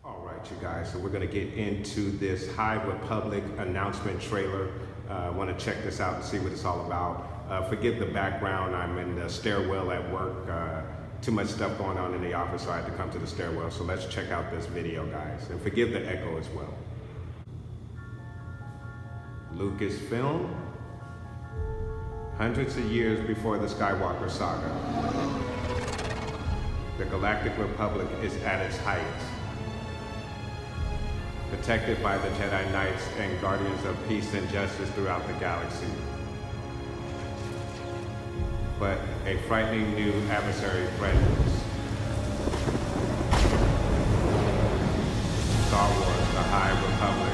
All right, you guys, so we're going to get into this High Republic announcement trailer. I want to check this out and see what it's all about. Forgive the background, I'm in the stairwell at work. Too much stuff going on in the office, so I had to come to the stairwell. So let's check out this video, guys, and forgive the echo as well. Lucasfilm, hundreds of years before the Skywalker saga. The Galactic Republic is at its height, protected by the Jedi Knights and guardians of peace and justice throughout the galaxy. But a frightening new adversary threatens. Star Wars: The High Republic.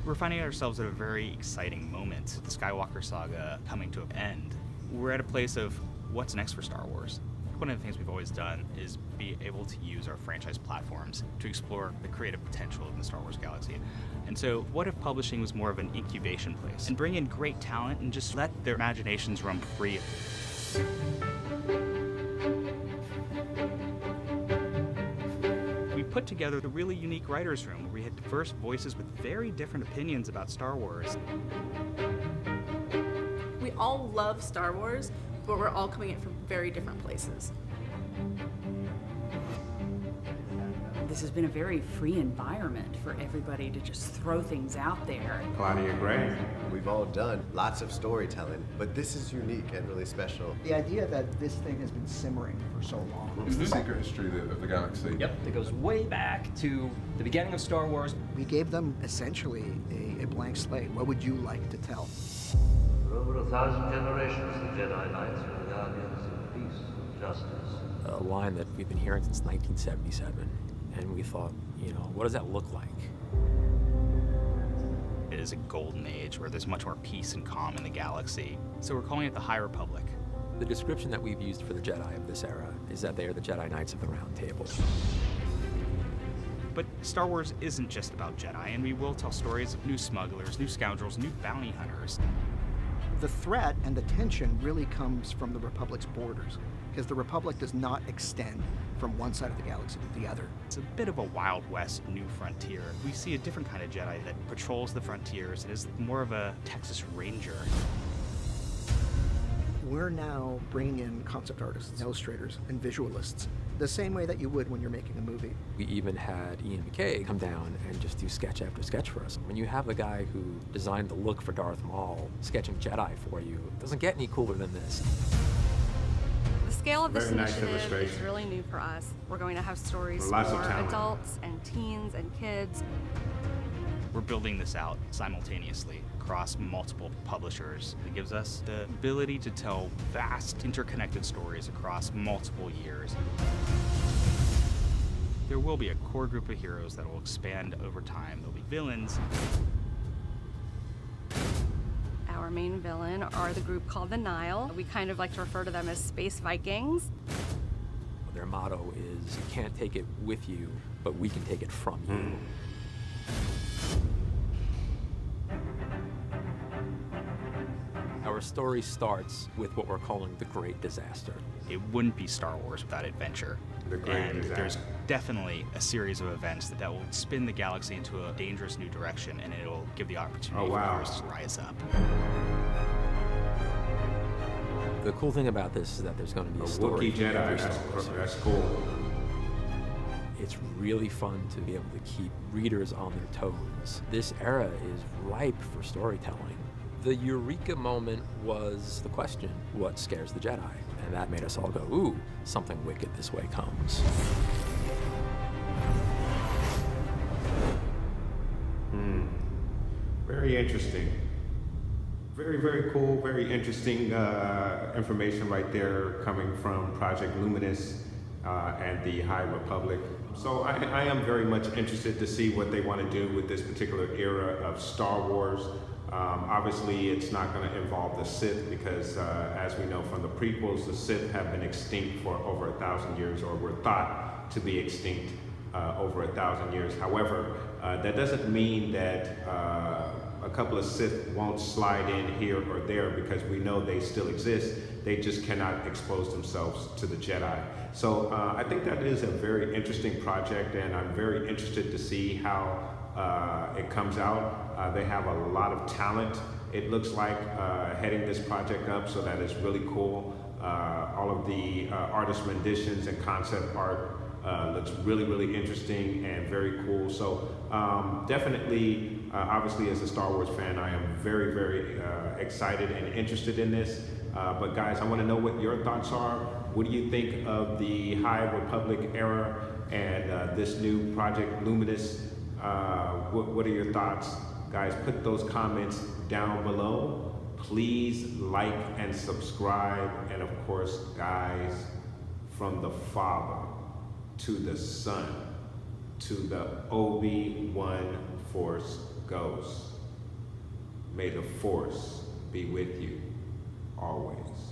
We're finding ourselves at a very exciting moment with the Skywalker saga coming to an end. We're at a place of what's next for Star Wars. One of the things we've always done is be able to use our franchise platforms to explore the creative potential in the Star Wars galaxy. And so what if publishing was more of an incubation place and bring in great talent and just let their imaginations run free? We put together the really unique writers' room where we had diverse voices with very different opinions about Star Wars. We all love Star Wars, but we're all coming in from very different places. This has been a very free environment for everybody to just throw things out there. Claudia Gray. We've all done lots of storytelling, but this is unique and really special. The idea that this thing has been simmering for so long. It's the secret history of the galaxy. Yep, it goes way back to the beginning of Star Wars. We gave them essentially a blank slate. What would you like to tell? For over 1,000 generations, the Jedi Knights were the guardians of peace and justice. A line that we've been hearing since 1977, and we thought, you know, what does that look like? It is a golden age where there's much more peace and calm in the galaxy. So we're calling it the High Republic. The description that we've used for the Jedi of this era is that they are the Jedi Knights of the Round Table. But Star Wars isn't just about Jedi, and we will tell stories of new smugglers, new scoundrels, new bounty hunters. The threat and the tension really comes from the Republic's borders, because the Republic does not extend from one side of the galaxy to the other. It's a bit of a Wild West new frontier. We see a different kind of Jedi that patrols the frontiers and is more of a Texas Ranger. We're now bringing in concept artists, illustrators, and visualists, the same way that you would when you're making a movie. We even had Ian McKay come down and just do sketch after sketch for us. When you have the guy who designed the look for Darth Maul sketching Jedi for you, it doesn't get any cooler than this. The scale of this Very nice initiative is illustration. really new for us. We're going to have stories for Lots of talent. adults and teens and kids. We're building this out simultaneously across multiple publishers. It gives us the ability to tell vast interconnected stories across multiple years. There will be a core group of heroes that will expand over time. There'll be villains. Our main villain are the group called the Nile. We kind of like to refer to them as Space Vikings. Their motto is, you can't take it with you, but we can take it from you. Our story starts with what we're calling the Great Disaster. It wouldn't be Star Wars without adventure. The Great And Disaster. there's definitely a series of events that will spin the galaxy into a dangerous new direction, and it'll give the opportunity Oh, wow. for heroes to rise up. The cool thing about this is that there's going to be A a story Wookiee for every Jedi, Star Wars that's series. cool. It's really fun to be able to keep readers on their toes. This era is ripe for storytelling. The eureka moment was the question, what scares the Jedi? And that made us all go, ooh, something wicked this way comes. Very interesting. Very, very cool, very interesting information right there coming from Project Luminous and the High Republic. So I am very much interested to see what they want to do with this particular era of Star Wars. Obviously, it's not going to involve the Sith because, as we know from the prequels, the Sith have been extinct for over 1,000 years, or were thought to be extinct over 1,000 years. However, that doesn't mean that a couple of Sith won't slide in here or there, because we know they still exist. They just cannot expose themselves to the Jedi. So I think that is a very interesting project, and I'm very interested to see how it comes out. They have a lot of talent, it looks like, heading this project up, so that is really cool. All of the artist renditions and concept art looks really, really interesting and very cool. So definitely, obviously as a Star Wars fan, I am very, very excited and interested in this. But guys, I want to know what your thoughts are. What do you think of the High Republic era and this new Project Luminous? What are your thoughts? Guys, put those comments down below. Please like and subscribe. And of course, guys, from the Father to the Son to the Obi-Wan Force Ghost. May the Force be with you always.